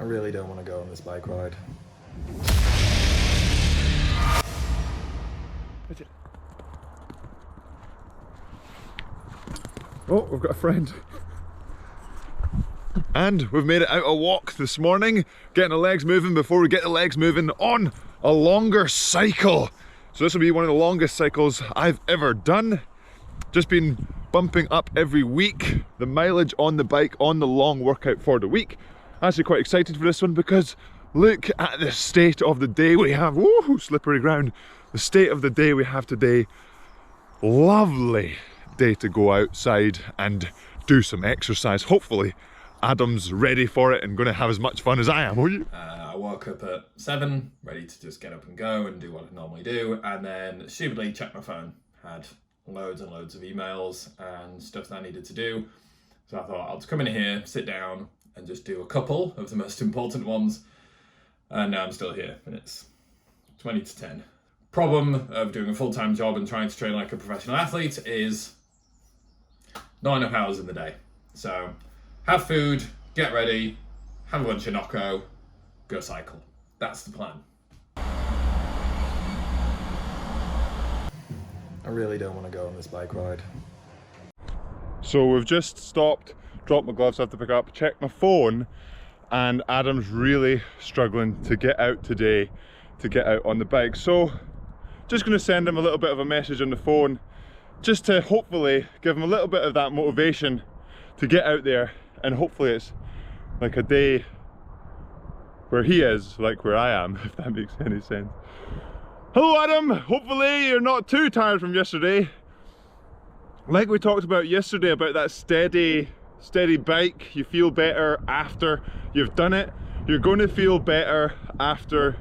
I really don't want to go on this bike ride. Oh, we've got a friend. And we've made it out a walk this morning, getting the legs moving before we get the legs moving on a longer cycle. So this will be one of the longest cycles I've ever done. Just been bumping up every week the mileage on the bike on the long workout for the week. Actually quite excited for this one because look at the state of the day we have. Woohoo, slippery ground. The state of the day we have today. Lovely day to go outside and do some exercise. Hopefully Adam's ready for it and going to have as much fun as I am, are you? I woke up at 7, ready to just get up and go and do what I normally do, and then stupidly checked my phone. Had loads and loads of emails and stuff that I needed to do. So I thought I'll just come in here, sit down and just do a couple of the most important ones. And now I'm still here and it's 20 to 10. Problem of doing a full-time job and trying to train like a professional athlete is not enough hours in the day. So have food, get ready, have a bunch of knocko, go cycle. That's the plan. I really don't want to go on this bike ride. So we've just stopped, dropped my gloves, I have to pick up, checked my phone, and Adam's really struggling to get out today, to get out on the bike. So just going to send him a little bit of a message on the phone, just to hopefully give him a little bit of that motivation to get out there, and hopefully it's like a day where he is, like where I am, if that makes any sense. Hello Adam, hopefully you're not too tired from yesterday. Like we talked about yesterday about that steady bike, you feel better after you've done it. You're going to feel better after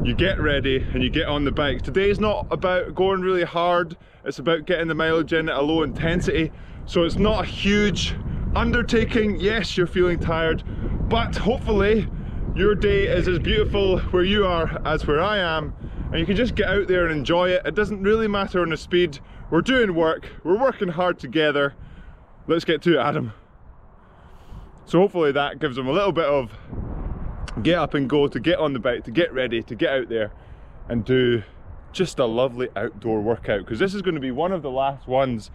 you get ready and you get on the bike. Today's not about going really hard, it's about getting the mileage in at a low intensity. So it's not a huge undertaking. Yes, you're feeling tired, but hopefully your day is as beautiful where you are as where I am, and you can just get out there and enjoy it. It doesn't really matter on the speed. We're doing work, we're working hard together. Let's get to it, Adam. So hopefully that gives them a little bit of get up and go, to get on the bike, to get ready, to get out there and do just a lovely outdoor workout, because this is going to be one of the last ones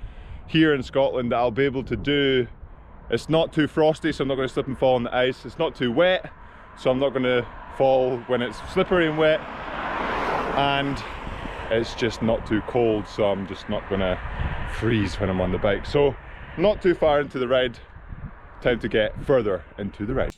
here in Scotland that I'll be able to do. It's not too frosty, so I'm not going to slip and fall on the ice. It's not too wet, so I'm not going to fall when it's slippery and wet. And it's just not too cold, so I'm just not going to freeze when I'm on the bike. So not too far into the ride, time to get further into the ride.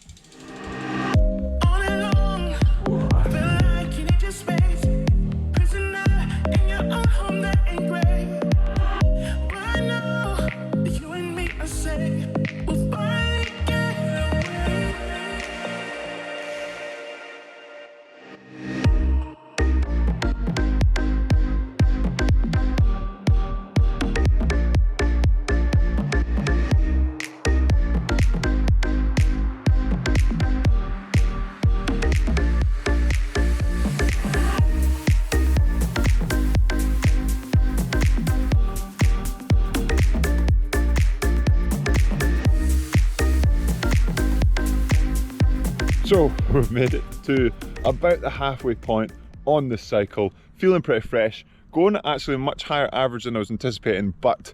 So we've made it to about the halfway point on this cycle, feeling pretty fresh, going at actually a much higher average than I was anticipating, but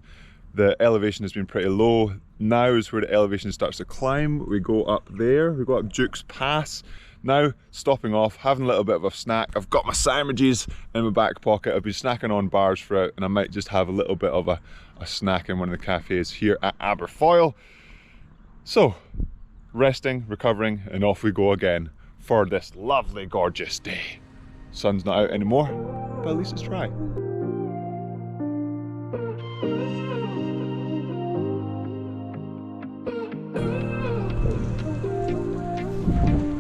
the elevation has been pretty low. Now is where the elevation starts to climb. We go up there, we go up Duke's Pass. Now stopping off, having a little bit of a snack. I've got my sandwiches in my back pocket. I've been snacking on bars throughout, and I might just have a little bit of a snack in one of the cafes here at Aberfoyle. So resting, recovering, and off we go again for this lovely, gorgeous day. Sun's not out anymore, but at least it's dry.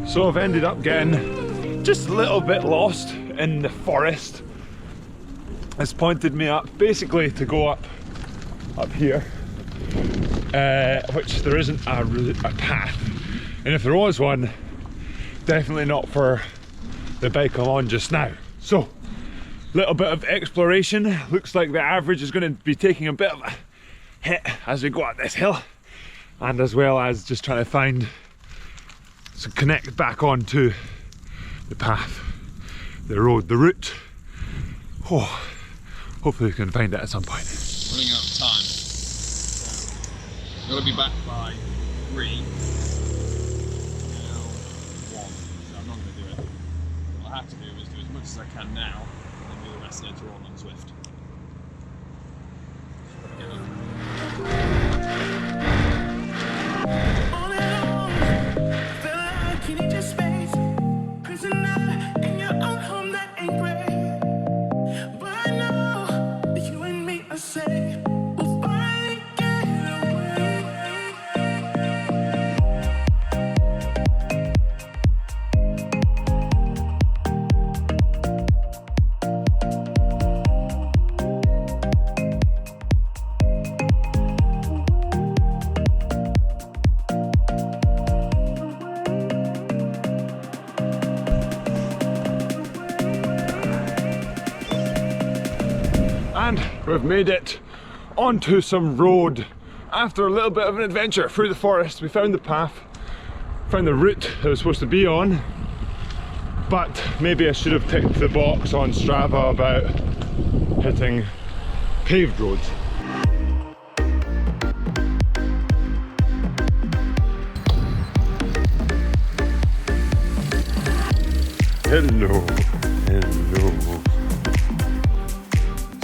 So I've ended up getting just a little bit lost in the forest. It's pointed me up basically to go up here, which there isn't a path, and if there was one, definitely not for the bike I'm on just now. So little bit of exploration. Looks like the average is going to be taking a bit of a hit as we go up this hill, and as well as just trying to find So connect back onto the path, the road, the route. Oh, hopefully we can find it at some point. Running out of time. So, I'm gonna be back by 3. Now 1. So I'm not gonna do it. What I have to do is do as much as I can now, and then do the rest later on Zwift. And we've made it onto some road after a little bit of an adventure through the forest. We found the path, found the route that I was supposed to be on, but maybe I should have ticked the box on Strava about hitting paved roads. Hello, hello.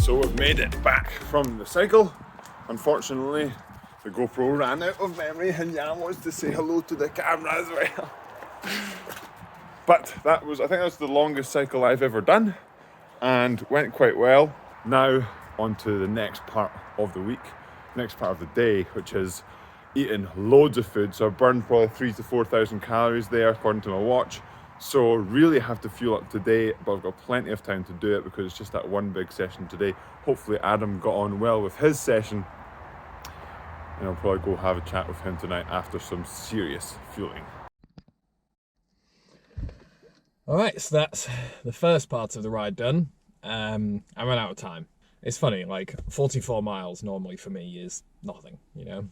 So we've made it back from the cycle. Unfortunately, the GoPro ran out of memory and Jan wants to say hello to the camera as well. But I think that's the longest cycle I've ever done and went quite well. Now onto the next part of the week, next part of the day, which is eating loads of food. So I burned probably 3,000 to 4,000 calories there according to my watch. So really have to fuel up today, but I've got plenty of time to do it because it's just that one big session today. Hopefully Adam got on well with his session, and I'll probably go have a chat with him tonight after some serious fueling. Alright, so that's the first part of the ride done. I ran out of time. It's funny, like 44 miles normally for me is nothing, you know.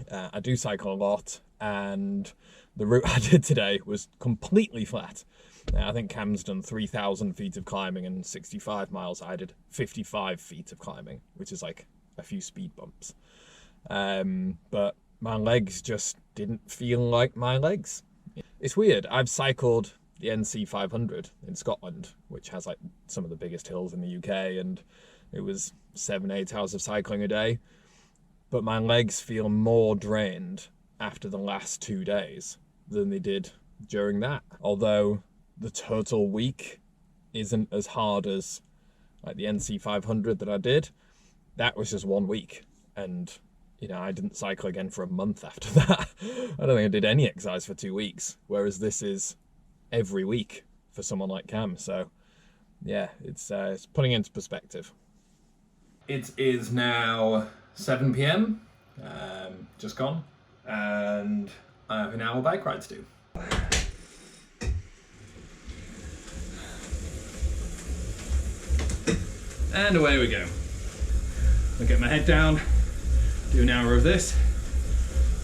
I do cycle a lot, and the route I did today was completely flat. I think Cam's done 3,000 feet of climbing and 65 miles. I did 55 feet of climbing, which is like a few speed bumps. But my legs just didn't feel like my legs. It's weird. I've cycled the NC 500 in Scotland, which has like some of the biggest hills in the UK, and it was 7-8 hours of cycling a day. But my legs feel more drained after the last 2 days than they did during that. Although the total week isn't as hard as like the NC 500 that I did. That was just 1 week. And, you know, I didn't cycle again for a month after that. I don't think I did any exercise for 2 weeks. Whereas this is every week for someone like Cam. So, yeah, it's putting it into perspective. It is now 7 p.m, just gone, and I have an hour bike ride to do. And away we go. I'll get my head down, do an hour of this,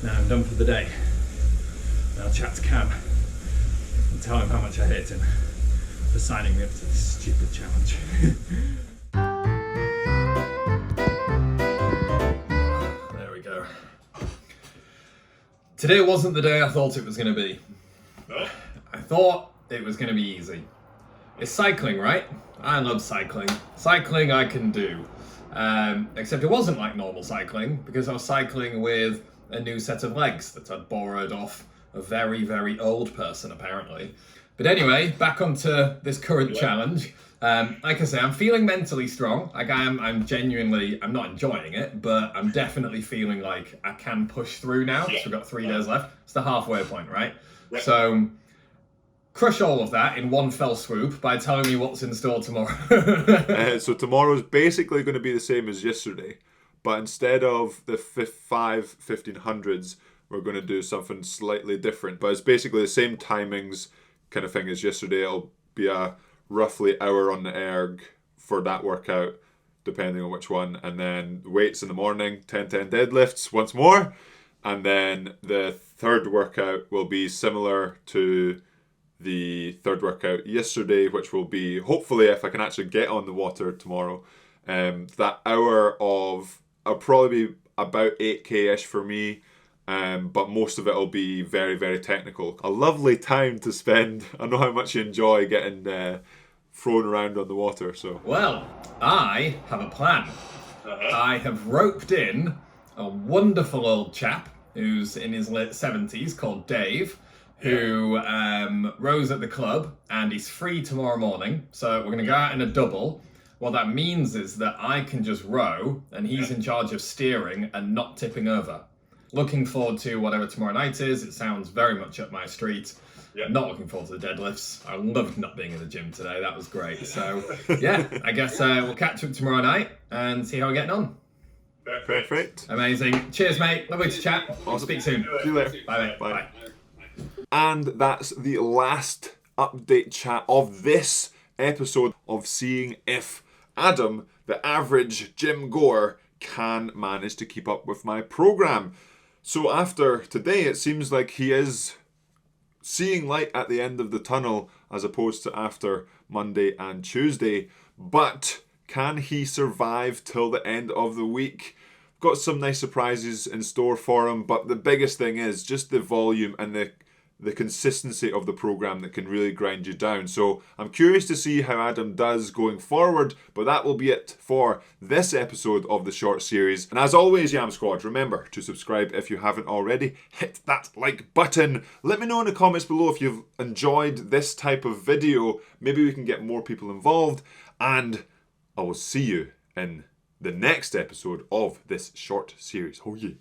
now I'm done for the day. Then I'll chat to Cam and tell him how much I hate him for signing me up to this stupid challenge. Today wasn't the day I thought it was going to be. I thought it was going to be easy. It's cycling, right? I love cycling. Cycling I can do. Except it wasn't like normal cycling, because I was cycling with a new set of legs that I'd borrowed off a very, very old person, apparently. But anyway, back onto this current challenge. Like I say, I'm feeling mentally strong. Like I'm genuinely, I'm not enjoying it, but I'm definitely feeling like I can push through now. So we've got 3 days left. It's the halfway point, right? So crush all of that in one fell swoop by telling me what's in store tomorrow. So tomorrow's basically going to be the same as yesterday, but instead of the 1500s, we're going to do something slightly different. But it's basically the same timings kind of thing as yesterday. It'll be a roughly hour on the erg for that workout, depending on which one, and then weights in the morning, 10-10 deadlifts once more, And then the third workout will be similar to the third workout yesterday, which will be, hopefully, if I can actually get on the water tomorrow, that hour of, I'll probably be about 8k-ish for me, but most of it will be very, very technical. A lovely time to spend. I know how much you enjoy getting thrown around on the water. So, well, I have a plan. I have roped in a wonderful old chap who's in his late 70s called Dave, who rows at the club, and he's free tomorrow morning. So we're going to go out in a double. What that means is that I can just row, and he's in charge of steering and not tipping over. Looking forward to whatever tomorrow night is. It sounds very much up my street. Yeah. Not looking forward to the deadlifts. I loved not being in the gym today. That was great. So, yeah, I guess we'll catch up tomorrow night and see how we're getting on. Perfect. Amazing. Cheers, mate. Lovely to chat. Awesome. Speak soon. See you later. Bye, mate. Bye. And that's the last update chat of this episode of seeing if Adam, the average gym goer, can manage to keep up with my program. So after today, it seems like he is seeing light at the end of the tunnel as opposed to after Monday and Tuesday. But can he survive till the end of the week? Got some nice surprises in store for him, but the biggest thing is just the volume and the consistency of the program that can really grind you down. So I'm curious to see how Adam does going forward, but that will be it for this episode of the short series. And as always, Yam Squad, remember to subscribe if you haven't already. Hit that like button. Let me know in the comments below if you've enjoyed this type of video. Maybe we can get more people involved, and I will see you in the next episode of this short series. Oh yeah.